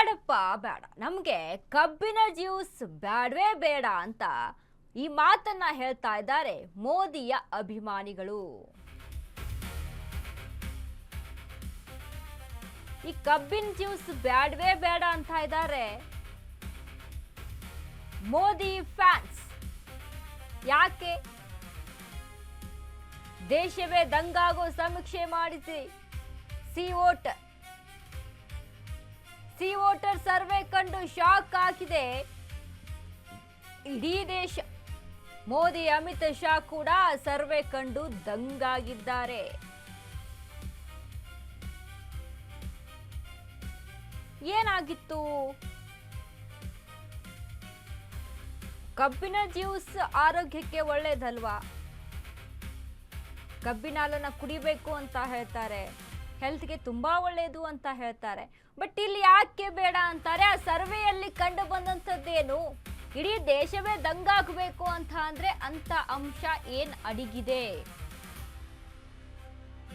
ಬೇಡಪ್ಪ ಬೇಡ, ನಮಗೆ ಕಬ್ಬಿನ ಜ್ಯೂಸ್ ಬೇಡವೇ ಬೇಡ ಅಂತ ಈ ಮಾತನ್ನ ಹೇಳ್ತಾ ಇದ್ದಾರೆ ಮೋದಿಯ ಅಭಿಮಾನಿಗಳು. ಈ ಕಬ್ಬಿನ ಜ್ಯೂಸ್ ಬೇಡವೇ ಬೇಡ ಅಂತ ಇದ್ದಾರೆ ಮೋದಿ ಫ್ಯಾನ್ಸ್. ಯಾಕೆ? ದೇಶವೇ ದಂಗಾಗೋ ಸಮೀಕ್ಷೆ ಮಾಡಿಸಿ ಸಿ ವೋಟರ್ ಸರ್ವೆ ಕಂಡು ಶಾಕ್ ಆಗಿದೆ ಇಡೀ ದೇಶ. ಮೋದಿ ಅಮಿತ್ ಶಾ ಕೂಡ ಸರ್ವೆ ಕಂಡು ದಂಗಾಗಿದ್ದಾರೆ. ಏನಾಗಿತ್ತು? ಕಬ್ಬಿನ ಜ್ಯೂಸ್ ಆರೋಗ್ಯಕ್ಕೆ ಒಳ್ಳೇದಲ್ವಾ? ಕಬ್ಬಿನ ಹಾಲನ್ನ ಕುಡಿಬೇಕು ಅಂತ ಹೇಳ್ತಾರೆ, ಹೆಲ್ತ್ಗೆ ತುಂಬಾ ಒಳ್ಳೇದು ಅಂತ ಹೇಳ್ತಾರೆ. ಬಟ್ ಇಲ್ಲಿ ಯಾಕೆ ಬೇಡ ಅಂತಾರೆ? ಆ ಸರ್ವೆಯಲ್ಲಿ ಕಂಡು ಬಂದಂಥದ್ದೇನು? ಇಡೀ ದೇಶವೇ ದಂಗಾಗಬೇಕು ಅಂತ ಅಂದ್ರೆ ಅಂತ ಅಂಶ ಏನ್ ಅಡಗಿದೆ?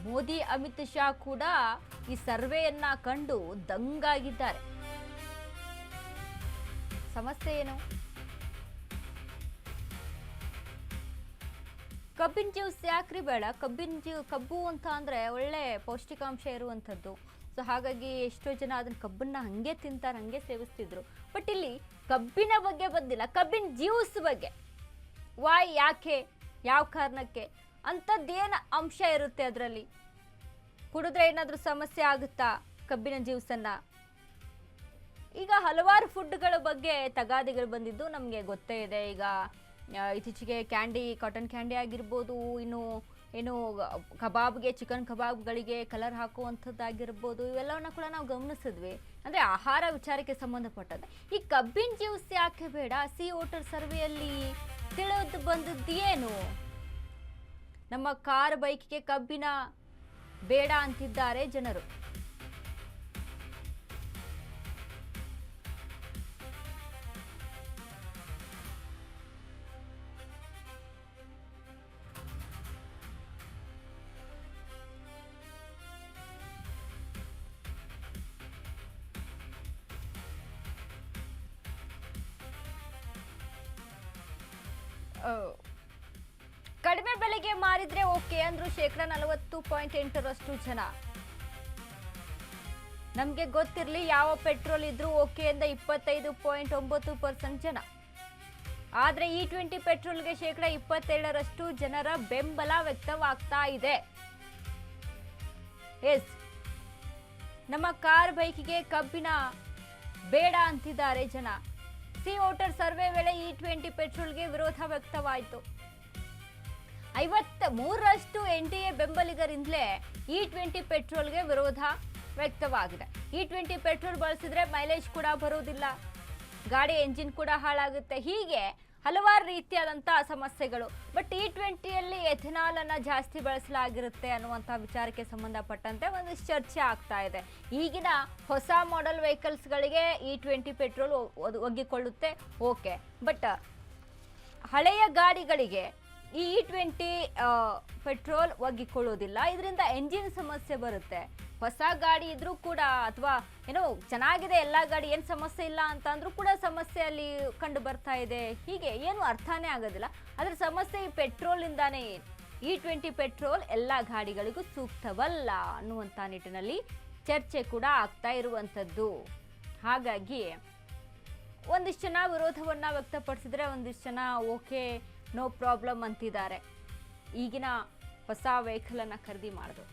ಮೋದಿ ಅಮಿತ್ ಶಾ ಕೂಡ ಈ ಸರ್ವೆಯನ್ನ ಕಂಡು ದಂಗಾಗಿದ್ದಾರೆ. ಸಮಸ್ಯೆ ಏನು? ಕಬ್ಬಿನ ಜ್ಯೂಸ್ ಯಾಕ್ರಿ ಬೇಡ? ಕಬ್ಬು ಅಂತ ಅಂದ್ರೆ ಒಳ್ಳೆ ಪೌಷ್ಟಿಕಾಂಶ ಇರುವಂಥದ್ದು. ಸೊ ಹಾಗಾಗಿ ಎಷ್ಟೋ ಜನ ಅದನ್ನ ಕಬ್ಬನ್ನ ಹಂಗೆ ತಿಂತಾರೆ, ಹಂಗೆ ಸೇವಿಸ್ತಿದ್ರು. ಬಟ್ ಇಲ್ಲಿ ಕಬ್ಬಿನ ಬಗ್ಗೆ ಬಂದಿಲ್ಲ, ಕಬ್ಬಿನ ಜ್ಯೂಸ್ ಬಗ್ಗೆ. ವಾಯ್? ಯಾಕೆ? ಯಾವ ಕಾರಣಕ್ಕೆ? ಅಂಥದ್ದೇನು ಅಂಶ ಇರುತ್ತೆ ಅದರಲ್ಲಿ? ಕುಡಿದ್ರೆ ಏನಾದರೂ ಸಮಸ್ಯೆ ಆಗುತ್ತಾ ಕಬ್ಬಿನ ಜ್ಯೂಸನ್ನ? ಈಗ ಹಲವಾರು ಫುಡ್ಗಳ ಬಗ್ಗೆ ತಗಾದಿಗಳು ಬಂದಿದ್ದು ನಮಗೆ ಗೊತ್ತೇ ಇದೆ. ಈಗ ಇತ್ತೀಚೆಗೆ ಕಾಟನ್ ಕ್ಯಾಂಡಿ ಆಗಿರ್ಬೋದು, ಏನು ಕಬಾಬ್ಗೆ, ಚಿಕನ್ ಕಬಾಬ್ಗಳಿಗೆ ಕಲರ್ ಹಾಕುವಂಥದ್ದಾಗಿರ್ಬೋದು, ಇವೆಲ್ಲವನ್ನ ಕೂಡ ನಾವು ಗಮನಿಸಿದ್ವಿ. ಅಂದರೆ ಆಹಾರ ವಿಚಾರಕ್ಕೆ ಸಂಬಂಧಪಟ್ಟದ್ದು. ಈ ಕಬ್ಬಿನ ಜ್ಯೂಸ್ ಯಾಕೆ ಬೇಡ? ಸಿ ವೋಟರ್ ಸರ್ವೆಯಲ್ಲಿ ತಿಳಿದು ಬಂದದ್ದು ಏನು? ನಮ್ಮ ಕಾರ್ ಬೈಕ್ಗೆ ಕಬ್ಬಿನ ಬೇಡ ಅಂತಿದ್ದಾರೆ ಜನರು. ಕಡಿಮೆ ಬೆಲೆಗೆ ಮಾರಿದ್ರೆ ಓಕೆ ಅಂದ್ರು 40.8% ಜನ. ನಮ್ಗೆ ಗೊತ್ತಿರ್ಲಿ, ಯಾವ ಪೆಟ್ರೋಲ್ ಇದ್ರೂ ಓಕೆ ಅಂದ 25.9% ಜನ. ಆದ್ರೆ E20 ಪೆಟ್ರೋಲ್ಗೆ 27% ಜನರ ಬೆಂಬಲ ವ್ಯಕ್ತವಾಗ್ತಾ ಇದೆ. ಎಸ್, ನಮ್ಮ ಕಾರ್ ಬೈಕಿಗೆ ಕಬ್ಬಿನ ಬೇಡ ಅಂತಿದ್ದಾರೆ ಜನ. ಸಿ ವೋಟರ್ ಸರ್ವೆ ವೇಳೆ E20 ಪೆಟ್ರೋಲ್ಗೆ ವಿರೋಧ ವ್ಯಕ್ತವಾಯಿತು. 53% NDA ಬೆಂಬಲಿಗರಿಂದಲೇ E20 ಪೆಟ್ರೋಲ್ಗೆ ವಿರೋಧ ವ್ಯಕ್ತವಾಗಿದೆ. E20 ಪೆಟ್ರೋಲ್ ಬಳಸಿದ್ರೆ ಮೈಲೇಜ್ ಕೂಡ ಬರುವುದಿಲ್ಲ, ಗಾಡಿ ಎಂಜಿನ್ ಕೂಡ ಹಾಳಾಗುತ್ತೆ, ಹೀಗೆ ಹಲವಾರು ರೀತಿಯಾದಂತಹ ಸಮಸ್ಯೆಗಳು. ಬಟ್ E20ಯಲ್ಲಿ ಎಥೆನಾಲ್ ಅನ್ನ ಜಾಸ್ತಿ ಬಳಸಲಾಗಿರುತ್ತೆ ಅನ್ನುವಂಥ ವಿಚಾರಕ್ಕೆ ಸಂಬಂಧಪಟ್ಟಂತೆ ಒಂದಿಷ್ಟು ಚರ್ಚೆ ಆಗ್ತಾ ಇದೆ. ಈಗಿನ ಹೊಸ ಮಾಡೆಲ್ ವೆಹಿಕಲ್ಸ್ಗಳಿಗೆ E20 ಪೆಟ್ರೋಲ್ ಒಗ್ಗಿಕೊಳ್ಳುತ್ತೆ, ಓಕೆ. ಬಟ್ ಹಳೆಯ ಗಾಡಿಗಳಿಗೆ ಈ E20 ಪೆಟ್ರೋಲ್ ಒಗ್ಗಿಕೊಳ್ಳೋದಿಲ್ಲ. ಇದರಿಂದ ಎಂಜಿನ್ ಸಮಸ್ಯೆ ಬರುತ್ತೆ. ಹೊಸ ಗಾಡಿ ಇದ್ರೂ ಕೂಡ, ಅಥವಾ ಏನೋ ಚೆನ್ನಾಗಿದೆ ಎಲ್ಲ ಗಾಡಿ, ಏನು ಸಮಸ್ಯೆ ಇಲ್ಲ ಅಂತ ಅಂದ್ರೂ ಕೂಡ ಸಮಸ್ಯೆ ಅಲ್ಲಿ ಕಂಡು ಬರ್ತಾ ಇದೆ. ಹೀಗೆ ಏನು ಅರ್ಥನೇ ಆಗೋದಿಲ್ಲ. ಅದರ ಸಮಸ್ಯೆ ಈ ಪೆಟ್ರೋಲಿಂದಾನೇ. E20 ಪೆಟ್ರೋಲ್ ಎಲ್ಲ ಗಾಡಿಗಳಿಗೂ ಸೂಕ್ತವಲ್ಲ ಅನ್ನುವಂಥ ನಿಟ್ಟಿನಲ್ಲಿ ಚರ್ಚೆ ಕೂಡ ಆಗ್ತಾ ಇರುವಂಥದ್ದು. ಹಾಗಾಗಿ ಒಂದಿಷ್ಟು ಜನ ವಿರೋಧವನ್ನ ವ್ಯಕ್ತಪಡಿಸಿದ್ರೆ, ಒಂದಿಷ್ಟು ಜನ ಓಕೆ, ನೋ ಪ್ರಾಬ್ಲಮ್ ಅಂತಿದ್ದಾರೆ. ಈಗಿನ ಹೊಸ ವೆಹಿಕಲ್ ಅನ್ನ ಖರೀದಿ ಮಾಡೋದು.